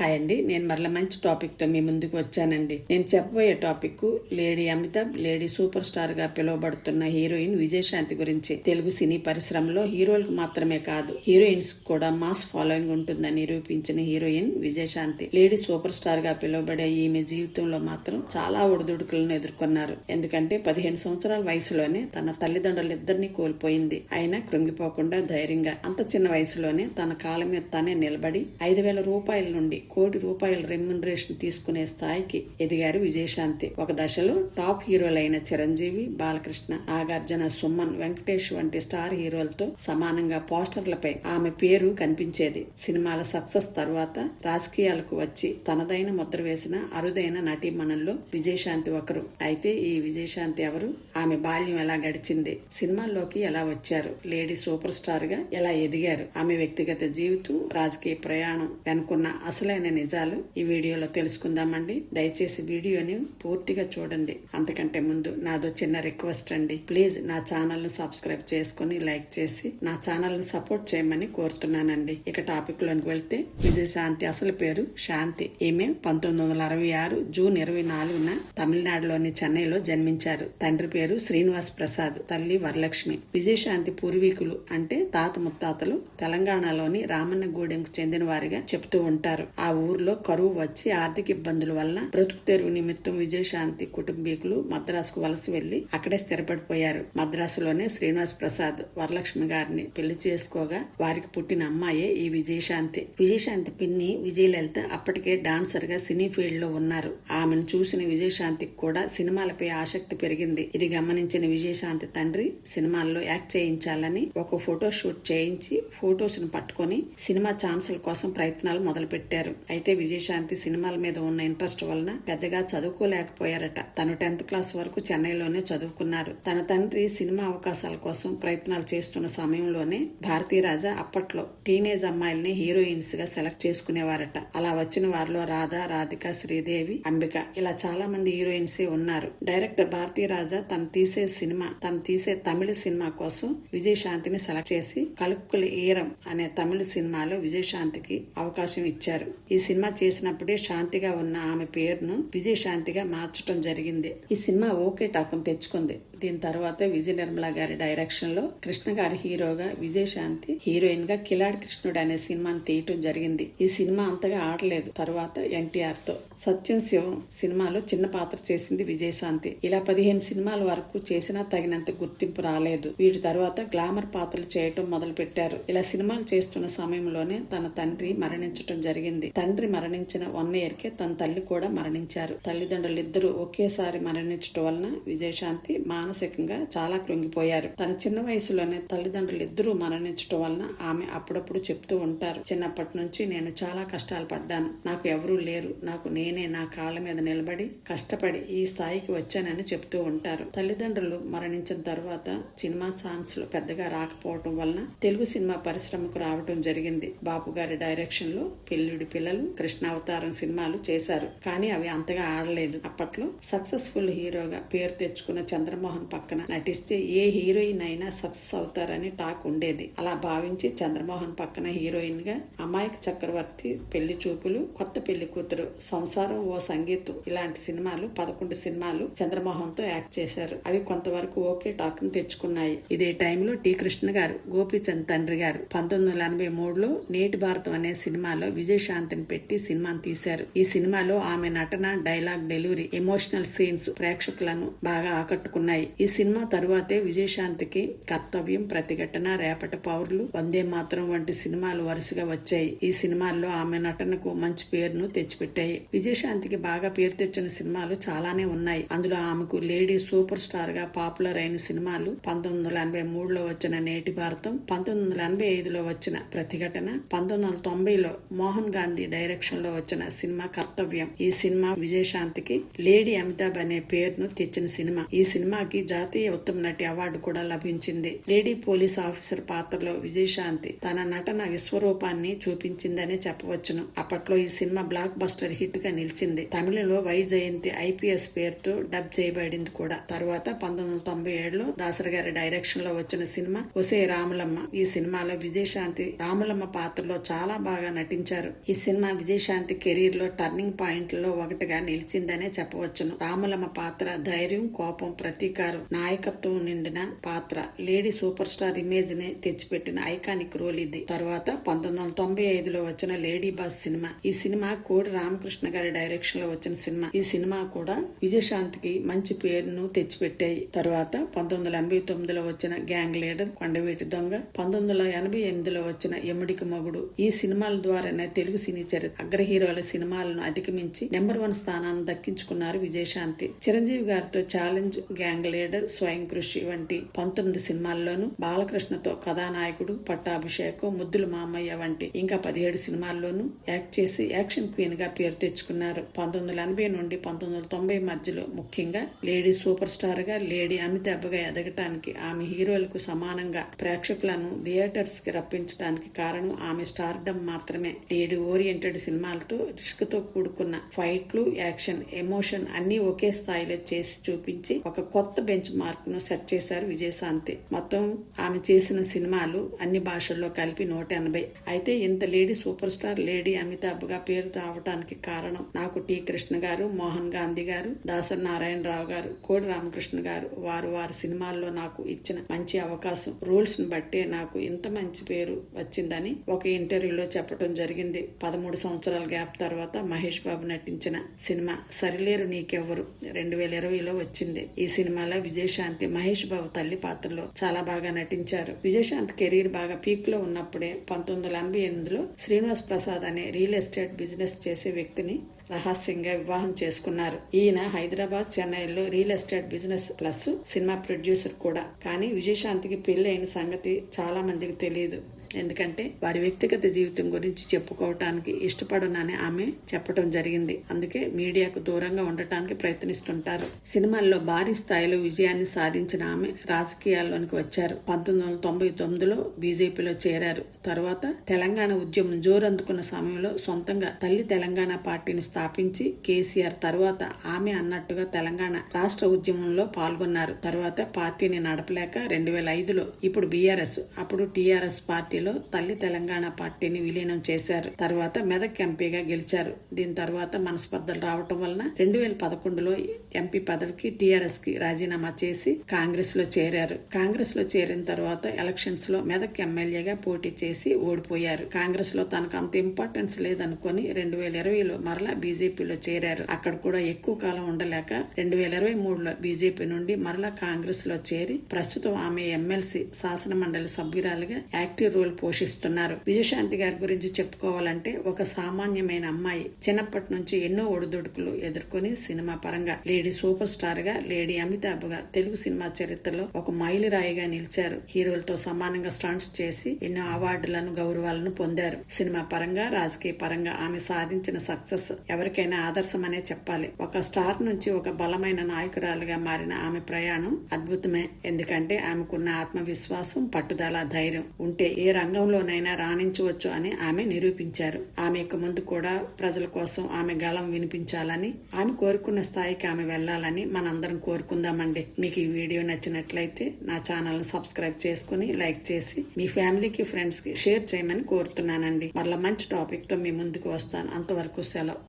Hi అండి, నేను మరల మంచి టాపిక్తో మీ ముందుకు వచ్చానండి. నేను చెప్పబోయే topic lady Amitabh, lady super star గా పిలువబడుతున్న హీరోయిన్ విజయశాంతి గురించి. తెలుగు సినీ పరిశ్రమలో హీరోలకు మాత్రమే కాదు, హీరోయిన్స్ కూడా మాస్ ఫాలోయింగ్ ఉంటుందని నిరూపించిన heroine Vijayashanti. Lady super star గా పిలువబడే ఈమె జీవితంలో మాత్రం చాలా ఒడిదుడుకులను ఎదుర్కొన్నారు. ఎందుకంటే 15 సంవత్సరాల వయసులోనే తన తల్లిదండ్రులిద్దరినీ కోల్పోయింది. అయినా కృంగిపోకుండా ధైర్యంగా అంత చిన్న వయసులోనే తన కాళ్ళ మీద తానే నిలబడి 5,000 రూపాయల నుండి ₹1,00,00,000 రెమ్యునరేషన్ తీసుకునే స్థాయికి ఎదిగారు విజయశాంతి. ఒక దశలో టాప్ హీరోలైన చిరంజీవి, బాలకృష్ణ, నాగార్జున, సుమన్, వెంకటేష్ వంటి స్టార్ హీరోలతో సమానంగా పోస్టర్లపై ఆమె పేరు కనిపించేది. సినిమాల సక్సెస్ తర్వాత రాజకీయాలకు వచ్చి తనదైన ముద్ర వేసిన అరుదైన నటీమణుల్లో విజయశాంతి ఒకరు. అయితే ఈ విజయశాంతి ఎవరు? ఆమె బాల్యం ఎలా గడిచింది? సినిమాల్లోకి ఎలా వచ్చారు? లేడీ సూపర్ స్టార్ గా ఎలా ఎదిగారు? ఆమె వ్యక్తిగత జీవితం, రాజకీయ ప్రయాణం వెనుకున్న అసలైన నిజాలు ఈ వీడియోలో తెలుసుకుందామండి. దయచేసి వీడియోని పూర్తిగా చూడండి. అంతకంటే ముందు నాదో చిన్న రిక్వెస్ట్ అండి. ప్లీజ్ నా ఛానల్ ని సబ్స్క్రైబ్ చేసుకుని లైక్ చేసి నా ఛానల్ ని సపోర్ట్ చేయమని కోరుతున్నానండి. ఇక టాపిక్ లోనికి వెళ్తే, విజయశాంతి అసలు పేరు శాంతి. ఈమె 1966 జూన్ 24న తమిళనాడులోని చెన్నైలో జన్మించారు. తండ్రి పేరు శ్రీనివాస్ ప్రసాద్, తల్లి వరలక్ష్మి. విజయశాంతి పూర్వీకులు అంటే తాత ముత్తాతలు తెలంగాణలోని రామన్నగూడెంకు చెందిన వారిగా చెప్తూ ఉంటారు. ఆ ఊర్లో కరువు వచ్చి ఆర్థిక ఇబ్బందుల వల్ల బ్రతుకు తెరువు నిమిత్తం విజయశాంతి కుటుంబీకులు మద్రాసుకు వలస వెళ్లి అక్కడే స్థిరపడిపోయారు. మద్రాసులోనే శ్రీనివాస్ ప్రసాద్ వరలక్ష్మి గారిని పెళ్లి చేసుకోగా వారికి పుట్టిన అమ్మాయే ఈ విజయశాంతి. విజయశాంతి పిన్ని విజయలలిత అప్పటికే డాన్సర్ గా సినీ ఫీల్డ్ లో ఉన్నారు. ఆమెను చూసిన విజయశాంతికి కూడా సినిమాలపై ఆసక్తి పెరిగింది. ఇది గమనించిన విజయశాంతి తండ్రి సినిమాల్లో యాక్ట్ చేయించాలని ఒక ఫోటో షూట్ చేయించి ఫోటోస్ ను పట్టుకొని సినిమా ఛాన్సుల కోసం ప్రయత్నాలు మొదలు పెట్టారు. అయితే విజయశాంతి సినిమాల మీద ఉన్న ఇంట్రెస్ట్ వలన పెద్దగా చదువుకోలేకపోయారట. తను 10th క్లాస్ వరకు చెన్నైలోనే చదువుకున్నారు. తన తండ్రి సినిమా అవకాశాల కోసం ప్రయత్నాలు చేస్తున్న సమయంలోనే భారతీరాజా అప్పట్లో టీనేజ్ అమ్మాయిల్ని హీరోయిన్స్ గా సెలెక్ట్ చేసుకునేవారట. అలా వచ్చిన వారిలో రాధా, రాధిక, శ్రీదేవి, అంబిక ఇలా చాలా మంది హీరోయిన్సే ఉన్నారు. డైరెక్టర్ భారతీరాజా తను తీసే తమిళ సినిమా కోసం విజయశాంతిని సెలెక్ట్ చేసి కలుక్కుల ఈరం అనే తమిళ సినిమాలో విజయశాంతికి అవకాశం ఇచ్చారు. ఈ సినిమా చేసినప్పుడే శాంతిగా ఉన్న ఆమె పేరును విజయశాంతిగా మార్చడం జరిగింది. ఈ సినిమా ఓకే టాకును తెచ్చుకుంది. దీని తర్వాత విజయ నిర్మల గారి డైరెక్షన్ లో కృష్ణ గారి హీరోగా విజయశాంతి హీరోయిన్ గా కిలాడి కృష్ణుడు అనే సినిమాను తీయటం జరిగింది. ఈ సినిమా అంతగా ఆడలేదు. తర్వాత ఎన్టీఆర్ తో సత్యం శివం సినిమాలో చిన్న పాత్ర చేసింది విజయశాంతి. ఇలా 15 సినిమాల వరకు చేసినా తగినంత గుర్తింపు రాలేదు. వీటి తర్వాత గ్లామర్ పాత్రలు చేయటం మొదలు పెట్టారు. ఇలా సినిమాలు చేస్తున్న సమయంలోనే తన తండ్రి మరణించటం జరిగింది. తండ్రి మరణించిన 1 year కే తన తల్లి కూడా మరణించారు. తల్లిదండ్రులిద్దరూ ఒకేసారి మరణించడం వలన విజయశాంతి మానసికంగా చాలా కృంగిపోయారు. తన చిన్న వయసులోనే తల్లిదండ్రులిద్దరూ మరణించడం వలన ఆమె అప్పుడప్పుడు చెప్తూ ఉంటారు, చిన్నప్పటి నుంచి నేను చాలా కష్టాలు పడ్డాను. నాకు ఎవరూ లేరు. నాకు నేనే నా కాళ్ళ మీద నిలబడి కష్టపడి ఈ స్థాయికి వచ్చానని చెప్తూ ఉంటారు. తల్లిదండ్రులు మరణించిన తర్వాత సినిమా ఛాన్స్ లో పెద్దగా రాకపోవటం వలన తెలుగు సినిమా పరిశ్రమకు రావటం జరిగింది. బాపు గారి డైరెక్షన్ లో పెళ్లిడి పిల్లలు, కృష్ణావతారం సినిమాలు చేశారు. కానీ అవి అంతగా ఆడలేదు. అప్పట్లో సక్సెస్ఫుల్ హీరోగా పేరు తెచ్చుకున్న చంద్రమోహన్ పక్కన నటిస్తే ఏ హీరోయిన్ అయినా సక్సెస్ అవుతారని టాక్ ఉండేది. అలా భావించి చంద్రమోహన్ పక్కన హీరోయిన్ గా అమాయక చక్రవర్తి, పెళ్లి చూపులు, కొత్త పెళ్లి కూతురు, సంసారం, ఓ సంగీతం ఇలాంటి సినిమాలు 11 సినిమాలు చంద్రమోహన్ తో యాక్ట్ చేశారు. అవి కొంతవరకు ఓకే టాక్ ను తెచ్చుకున్నాయి. ఇదే టైంలో టి కృష్ణ గారు, గోపీచంద్ తండ్రి గారు 1983లో నేటి భారతం అనే సినిమాలో విజయశాంతిని పెట్టి సినిమాను తీశారు. ఈ సినిమాలో ఆమె నటన, డైలాగ్ డెలివరీ, ఎమోషనల్ సీన్స్ ప్రేక్షకులను బాగా ఆకట్టుకున్నాయి. ఈ సినిమా తరువాతే విజయశాంతికి కర్తవ్యం, ప్రతిఘటన, రేపటి పౌరులు, వందే మాతరం వంటి సినిమాలు వరుసగా వచ్చాయి. ఈ సినిమాల్లో ఆమె నటనకు మంచి పేరును తెచ్చిపెట్టాయి. విజయశాంతికి బాగా పేరు తెచ్చిన సినిమాలు చాలానే ఉన్నాయి. అందులో ఆమెకు లేడీ సూపర్ స్టార్ గా పాపులర్ అయిన సినిమాలు 1983లో వచ్చిన నేటి భారతం, 1985లో వచ్చిన ప్రతిఘటన, 1990లో మోహన్ గాంధీ డైరెక్షన్ లో వచ్చిన సినిమా కర్తవ్యం. ఈ సినిమా విజయశాంతికి లేడీ అమితాబ్ అనే పేరును తెచ్చిన సినిమా. ఈ సినిమాకి ఆమెకి జాతీయ ఉత్తమ నటి అవార్డు కూడా లభించింది. లేడీ పోలీస్ ఆఫీసర్ పాత్రలో విజయశాంతి తన నటన విశ్వరూపాన్ని చూపించిందనే చెప్పవచ్చును. అప్పట్లో ఈ సినిమా బ్లాక్ బస్టర్ హిట్ గా నిలిచింది. తమిళంలో వైజయంతి IPS పేరుతో డబ్ చేయబడింది కూడా. తర్వాత 1997లో దాసరి గారి డైరెక్షన్ లో వచ్చిన సినిమా ఒసే రాములమ్మ. ఈ సినిమాలో విజయశాంతి రాములమ్మ పాత్రలో చాలా బాగా నటించారు. ఈ సినిమా విజయశాంతి కెరీర్ లో టర్నింగ్ పాయింట్లలో ఒకటిగా నిలిచిందనే చెప్పవచ్చును. రాములమ్మ పాత్ర ధైర్యం, కోపం, ప్రతీకారం, నాయకత్వం నిండిన పాత్ర. లేడీ సూపర్ స్టార్ ఇమేజ్ ని తెచ్చిపెట్టిన ఐకానిక్ రోల్ ఇది. తర్వాత 1995లో వచ్చిన లేడీ బాస్ సినిమా. ఈ సినిమా కోడి రామకృష్ణ గారి డైరెక్షన్ లో వచ్చిన సినిమా. ఈ సినిమా కూడా విజయశాంతికి మంచి పేరును తెచ్చిపెట్టాయి. తర్వాత 1989లో వచ్చిన గ్యాంగ్ లీడర్, కొండవీటి దొంగ, 1988లో వచ్చిన ఎముడికి మొగుడు. ఈ సినిమాల ద్వారానే తెలుగు సినీ చరిత్ర అగ్ర హీరోల సినిమాలను అధిగమించి నెంబర్ 1 స్థానాన్ని దక్కించుకున్నారు విజయశాంతి. చిరంజీవి గారితో ఛాలెంజ్, గ్యాంగ్ లీడర్, స్వయం కృషి వంటి 19 సినిమాల్లోనూ, బాలకృష్ణతో కథానాయకుడు, పట్టాభిషేకం, ముద్దుల మామయ్య వంటి ఇంకా 17 సినిమాల్లోనూ యాక్ట్ చేసి యాక్షన్ క్వీన్ గా పేరు తెచ్చుకున్నారు. 1980 నుండి 1990 మధ్యలో ముఖ్యంగా లేడీ సూపర్ స్టార్ గా లేడీ అమితాబ్ గా ఎదగటానికి, ఆమె హీరోలకు సమానంగా ప్రేక్షకులను థియేటర్స్ కి రప్పించడానికి కారణం ఆమె స్టార్డమ్ మాత్రమే. లేడీ ఓరియంటెడ్ సినిమాలతో రిస్క్ తో కూడుకున్న ఫైట్లు, యాక్షన్, ఎమోషన్ అన్ని ఒకే స్థాయిలో చేసి చూపించి ఒక కొత్త బెంచ్ మార్క్ ను సెట్ చేశారు విజయశాంతి. మొత్తం ఆమె చేసిన సినిమాలు అన్ని భాషల్లో కలిపి 180. అయితే ఇంత lady super star lady Amitabh గా పేరు రావడానికి కారణం నాకు టి. కృష్ణ గారు, మోహన్ గాంధీ గారు, దాసరి నారాయణరావు గారు, కోడి రామకృష్ణ గారు వారి సినిమాల్లో నాకు ఇచ్చిన మంచి అవకాశం, రోల్స్ ని బట్టే నాకు ఇంత మంచి పేరు వచ్చిందని ఒక ఇంటర్వ్యూలో చెప్పడం జరిగింది. 13 సంవత్సరాల గ్యాప్ తర్వాత మహేష్ బాబు నటించిన సినిమా సరిలేరు నీకెవ్వరు 2020లో వచ్చింది. ఈ సినిమాలో విజయశాంతి మహేష్ బాబు తల్లి పాత్రలో చాలా బాగా నటించారు. విజయశాంతి కెరీర్ బాగా పీక్ లో ఉన్నప్పుడే 1988లో శ్రీనివాస్ ప్రసాద్ అనే రియల్ ఎస్టేట్ బిజినెస్ చేసే వ్యక్తిని రహస్యంగా వివాహం చేసుకున్నారు. ఈయన హైదరాబాద్, చెన్నైలో real estate business plus cinema producer కూడా. కానీ విజయశాంతికి పెళ్లి అయిన సంగతి చాలా మందికి తెలియదు. ఎందుకంటే వారి వ్యక్తిగత జీవితం గురించి చెప్పుకోవటానికి ఇష్టపడనని ఆమె చెప్పడం జరిగింది. అందుకే మీడియాకు దూరంగా ఉండటానికి ప్రయత్నిస్తుంటారు. సినిమాల్లో భారీ స్థాయిలో విజయాన్ని సాధించిన ఆమె రాజకీయాల్లోనికి వచ్చారు. 1999లో బీజేపీలో చేరారు. తర్వాత తెలంగాణ ఉద్యమం జోరందుకున్న సమయంలో సొంతంగా తల్లి తెలంగాణ పార్టీని స్థాపించి కేసీఆర్ తర్వాత ఆమె అన్నట్టుగా తెలంగాణ రాష్ట్ర ఉద్యమంలో పాల్గొన్నారు. తర్వాత పార్టీని నడపలేక 2005లో ఇప్పుడు BRS, అప్పుడు TRS పార్టీ తల్లి తెలంగాణ పార్టీని విలీనం చేశారు. తర్వాత మెదక్ ఎంపీగా గెలిచారు. దీని తర్వాత మనస్పర్ధలు రావటం వలన 2011లో ఎంపీ పదవికి TRS కి రాజీనామా చేసి కాంగ్రెస్ లో చేరారు. కాంగ్రెస్ లో చేరిన తర్వాత ఎలక్షన్స్ లో మెదక్ ఎమ్మెల్యేగా పోటీ చేసి ఓడిపోయారు. కాంగ్రెస్ లో తనకు అంత ఇంపార్టెన్స్ లేదనుకొని 2020లో మరలా బీజేపీలో చేరారు. అక్కడ కూడా ఎక్కువ కాలం ఉండలేక 2023లో బీజేపీ నుండి మరలా కాంగ్రెస్ లో చేరి ప్రస్తుతం ఆమె ఎమ్మెల్సీ, శాసన మండలి సభ్యురాలుగా యాక్టివ్ రోల్ పోషిస్తున్నారు. విజయశాంతి గారి గురించి చెప్పుకోవాలంటే ఒక సామాన్యమైన అమ్మాయి. చిన్నప్పటి నుంచి ఎన్నో ఒడిదుడుకులు ఎదుర్కొని సినిమా పరంగా లేడీ సూపర్ స్టార్ గా, లేడీ అమితాబ్ గా తెలుగు సినిమా చరిత్రలో ఒక మైలురాయిగా నిలిచారు. హీరోలతో సమానంగా స్టంట్స్ చేసి ఎన్నో అవార్డులను, గౌరవాలను పొందారు. సినిమా పరంగా, రాజకీయ పరంగా ఆమె సాధించిన సక్సెస్ ఎవరికైనా ఆదర్శమనే చెప్పాలి. ఒక స్టార్ నుంచి ఒక బలమైన నాయకురాలుగా మారిన ఆమె ప్రయాణం అద్భుతమే. ఎందుకంటే ఆమెకున్న ఆత్మవిశ్వాసం, పట్టుదల, ధైర్యం ఉంటే ఏ రంగంలోనైనా రాణించవచ్చు అని ఆమె నిరూపించారు. ఆమెకు ముందు కూడా ప్రజల కోసం ఆమె గళం వినిపించాలని, ఆమె కోరుకున్న స్థాయికి ఆమె వెళ్లాలని మనందరం కోరుకుందామండి. మీకు ఈ వీడియో నచ్చినట్లయితే నా ఛానల్ ని సబ్స్క్రైబ్ చేసుకుని లైక్ చేసి మీ ఫ్యామిలీకి, ఫ్రెండ్స్ కి షేర్ చేయమని కోరుతున్నానండి. మరలా మంచి టాపిక్ తో మీ ముందుకు వస్తాను. అంతవరకు సెలవు.